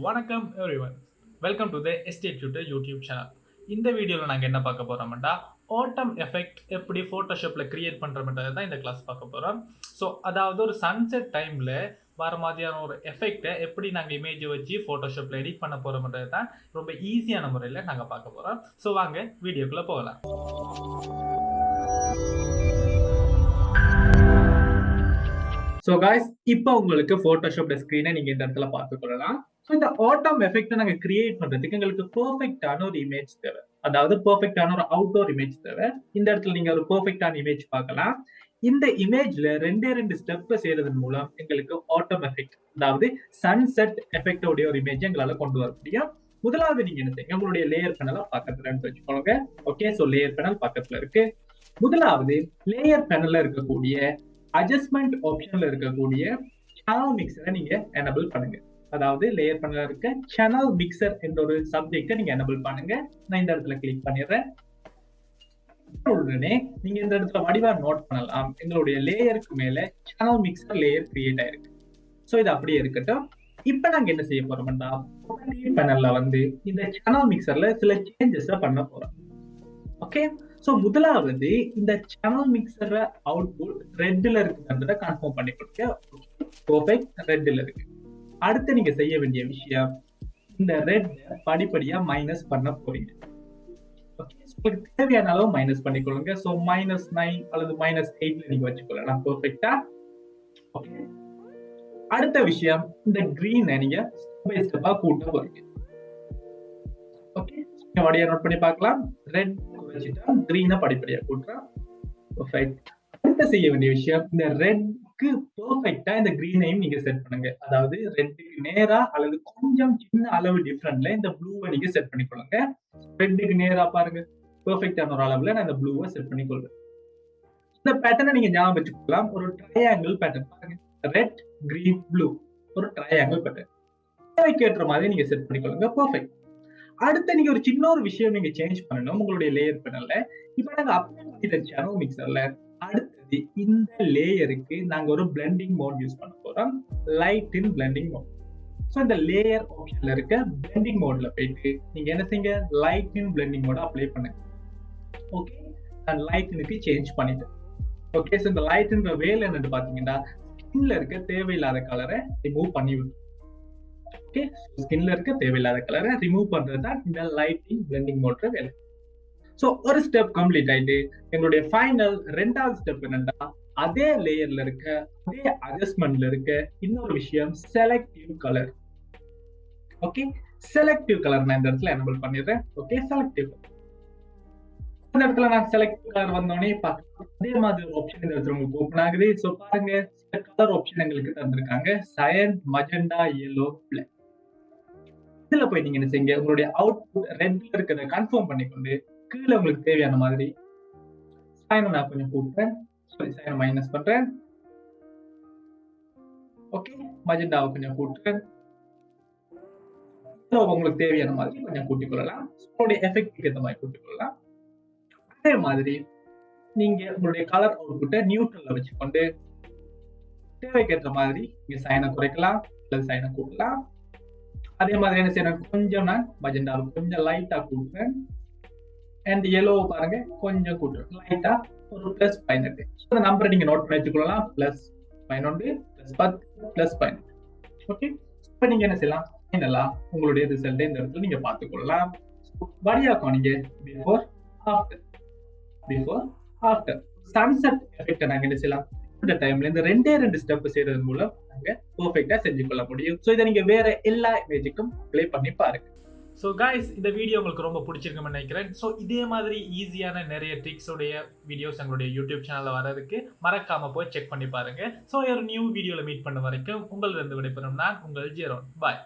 வணக்கம் everyone, welcome to the estate tutor YouTube channel. இந்த வீடியோவில் நாங்கள் என்ன பார்க்க போகிறோம்னா ஆட்டம் எஃபெக்ட் எப்படி ஃபோட்டோஷாப்பில் கிரியேட் பண்ணுறோம்ன்றதை தான் இந்த கிளாஸ் பார்க்க போகிறோம். ஸோ அதாவது ஒரு சன்செட் டைமில் வர மாதிரியான ஒரு எஃபெக்டை எப்படி நாங்கள் இமேஜை வச்சு ஃபோட்டோஷாப்பில் எடிட் பண்ண போகிறோம்ன்றது தான் ரொம்ப ஈஸியான முறையில் நாங்கள் பார்க்க போகிறோம். ஸோ வாங்க வீடியோக்குள்ளே போகலாம். ஸோ காய்ஸ், இப்போ உங்களுக்கு ஃபோட்டோஷாப் ஸ்க்ரீனை நீங்கள் இந்த இடத்துல பார்த்துக்கொள்ளலாம். ஸோ இந்த ஆட்டம் எஃபெக்ட்டை நாங்கள் கிரியேட் பண்ணுறதுக்கு எங்களுக்கு பெர்ஃபெக்டான ஒரு இமேஜ் தேவை. அதாவது பெர்ஃபெக்டான ஒரு அவுட்டோர் இமேஜ் தேவை. இந்த இடத்துல நீங்கள் ஒரு பெர்ஃபெக்டான இமேஜ் பார்க்கலாம். இந்த இமேஜ்ல ரெண்டு ஸ்டெப்பை செய்யறதன் மூலம் எங்களுக்கு ஆட்டம் எஃபெக்ட், அதாவது சன்செட் எஃபெக்டோடைய ஒரு இமேஜ் எங்களால் கொண்டு வர முடியும். முதலாவது நீங்க என்ன செய்யுங்க, உங்களுடைய லேயர் பேனலை பக்கத்துல வச்சுக்கோங்க. ஓகே, ஸோ லேயர் பேனல் பக்கத்துல இருக்கு. முதலாவது லேயர் பேனல்ல இருக்கக்கூடிய அட்ஜஸ்ட்மெண்ட் ஆப்ஷன்ல இருக்கக்கூடிய சேனல் மிக்சரை நீங்க எனபிள் பண்ணுங்க. அதாவது லேயர் பேனல்ல இருக்க சேனல் மிக்சர் என்ற ஒரு சப்ஜெக்டை நீங்க எனபிள் பண்ணுங்க. நான் இந்த இடத்துல கிளிக் பண்ணிடுறேன். உடனே நீங்க இந்த இடத்துல வடிவா நோட் பண்ணலாம், எங்களுடைய லேயருக்கு மேல சேனல் மிக்சர் லேயர் கிரியேட் ஆயிருக்கு. சோ இது அப்படியே இருக்கட்டும். இப்ப நாங்க என்ன செய்ய போறோம்னா, பேனல்ல வந்து இந்த சேனல் மிக்சர்ல சில சேஞ்சஸ் பண்ண போறோம். ஓகே, சோ முதலாவது இந்த சேனல் மிக்சர் அவுட்புட் ரெட்ல இருக்குன்றத கன்ஃபார்ம் பண்ணி கொடுங்க. பெர்ஃபெக்ட், ரெட்ல இருக்கு. அடுத்து நீங்க செய்ய வேண்டிய விஷயம், இந்த ரெட் படிப்படியா மைனஸ் பண்ண போறீங்க. ஓகே, உங்களுக்கு தேவையான அளவு மைனஸ் பண்ணிக்கொள்ளுங்க. சோ -9 அல்லது -8ல நீங்க வச்சுக்கொள்ளலாம் பெர்ஃபெக்ட்டா. ஓகே, அடுத்த விஷயம், இந்த கிரீனை நீங்க ஸ்டெப் பை ஸ்டெப்பா கூட்ட போறீங்க. ஓகே, வடியா நோட் பண்ணி பார்க்கலாம். ரெட் வச்சுட்டா கிரீனை படிப்படியா கூட்டுறோம். பெர்ஃபெக்ட். அடுத்து செய்ய வேண்டிய விஷயம், இந்த ரெட்க்கு பெர்ஃபெக்ட்டா இந்த கிரீனையும் நீங்க செட் பண்ணுங்க. அதாவது ரெட்டுக்கு நேரா அல்லது கொஞ்சம் சின்ன அளவு டிஃபரன்ட்ல இந்த ப்ளூவை நீங்க செட் பண்ணிக்கொள்ளுங்க. ரெட்டுக்கு நேரா பாருங்க, பெர்ஃபெக்ட்டான ஒரு அளவுல நான் இந்த ப்ளூவை செட் பண்ணிக்கொள்றேன். இந்த பேட்டர்னை நீங்க ஞாபகம் வச்சுக்கலாம். ஒரு ட்ரையாங்கிள் பேட்டர்ன் பாருங்க, ரெட் கிரீன் ப்ளூ, ஒரு ட்ரையாங்கிள் பேட்டர்ன். தேவைக்கு ஏற்ற மாதிரி நீங்க செட் பண்ணிக்கொள்ளுங்க. பெர்ஃபெக்ட். அடுத்து நீங்க ஒரு சின்ன ஒரு விஷயம் நீங்க சேஞ்ச் பண்ணணும் உங்களுடைய லேயர் பேனல்ல. இப்ப நாங்க அப்ளை பண்ணிட்ட சேனல் மிக்சர்ல அடுத்தது இந்த லேயருக்கு நாங்க ஒரு பிளெண்டிங் மோட் யூஸ் பண்ண போறோம். Light in blending mode. So இந்த லேயர் ஆப்ஷன்ல இருக்க பிளெண்டிங் மோட்ல போயிட்டு நீங்க என்ன செய்யுங்க, லைட் இன் பிளெண்டிங் மோட அப்ளை பண்ணுங்க. ஓகே, நான் லைட்னுக்கு சேஞ்ச் பண்ணிட்டேன். ஓகே, சோ இந்த லைட்ன்ற வேலை என்னன்னு பாத்தீங்கன்னா, ஸ்கின்ல இருக்க தேவையில்லாத கலரை ரிமூவ் பண்ணி விடும். ஓகே, ஸ்கின்ல இருக்க தேவையில்லாத கலரை ரிமூவ் பண்றது தான் இந்த லைட்டிங் பிளெண்டிங் மோட்ற வேலை. சோ ஒரு ஸ்டெப் கம்ப்ளீட் ஆயிட்டு எங்களுடைய ஃபைனல் ரெண்டாவது ஸ்டெப் என்னன்னா, அதே லேயர்ல இருக்க அதே அட்ஜஸ்ட்மெண்ட்ல இருக்க இன்னொரு விஷயம், selective colour. Okay, selective colour நான் இந்த இடத்துல எனபிள் பண்ணிடுறேன். ஓகே, செலக்டிவ் இந்த இடத்துல நான் செலக்டிவ் கலர் வந்தோடனே அதே மாதிரி ஒரு ஆப்ஷன் இந்த இடத்துல உங்களுக்கு ஓப்பன் ஆகுது. சோ பாருங்க, சில கலர் ஆப்ஷன் எங்களுக்கு தந்திருக்காங்க, சயன், மஜெண்டா, yellow, black. இதுல போய் நீங்க என்ன செய்யுங்க, உங்களுடைய அவுட்புட் ரெட்ல இருக்கிறத கன்ஃபார்ம் பண்ணிக்கொண்டு கீழே உங்களுக்கு தேவையான மாதிரி சைனை நான் கொஞ்சம் கூட்டுறேன். சைனை மைனஸ் பண்றேன். ஓகே, மஜெண்டாவை கொஞ்சம் கூட்டுறேன். உங்களுக்கு தேவையான மாதிரி கொஞ்சம் கூட்டிக் கொள்ளலாம். உங்களுடைய எஃபெக்ட்டுக்கு ஏற்ற மாதிரி கூட்டிக் கொள்ளலாம். அதே மாதிரி நீங்க உங்களுடைய கலர் அவுட்புட்டை நியூட்ரல்ல வச்சுக்கொண்டு தேவைக்கேற்ற மாதிரி நீங்க சைனை குறைக்கலாம் அல்லது சைனை கூட்டலாம். அதே மாதிரி என்ன செய்யணும், கொஞ்சம் நான் மஜெண்டாவை கொஞ்சம் லைட்டா கூட்டுறேன். அண்ட் yellow பாருங்க கொஞ்சம் கூட்டுறேன் லைட்டா, ஒரு +18. இந்த நம்பரை நீங்க நோட் பண்ணி வச்சுக்கொள்ளலாம். +11 +10 +18. ஓகே, இப்போ நீங்க என்ன செய்யலாம், ஃபைனலா உங்களுடைய ரிசல்ட்டை இந்த இடத்துல நீங்க பார்த்துக்கொள்ளலாம். வழியா காணிங்க பிஃபோர் ஆஃப்டர் சன்செட் எஃபெக்ட் நாங்க என்ன செய்யலாம், இந்த டைம்ல இந்த ரெண்டு ஸ்டெப் செய்யறது மூலம் நாங்க பெர்ஃபெக்ட்டா செஞ்சு கொள்ள முடியும். சோ இதை நீங்க வேற எல்லா இமேஜுக்கும் அப்ளை பண்ணி பாருங்க. ஸோ காய்ஸ், இந்த வீடியோ உங்களுக்கு ரொம்ப பிடிச்சிருக்குன்னு நினைக்கிறேன். ஸோ இதே மாதிரி ஈஸியான நிறைய ட்ரிக்ஸோடைய வீடியோஸ் எங்களுடைய யூடியூப் சேனலில் வரதுக்கு மறக்காம போய் செக் பண்ணி பாருங்க. ஸோ ஒரு நியூ வீடியோவில் மீட் பண்ண வரைக்கும் உங்களிடம் விடைபெறும் நான் உங்கள் ஜெரோன். பாய்.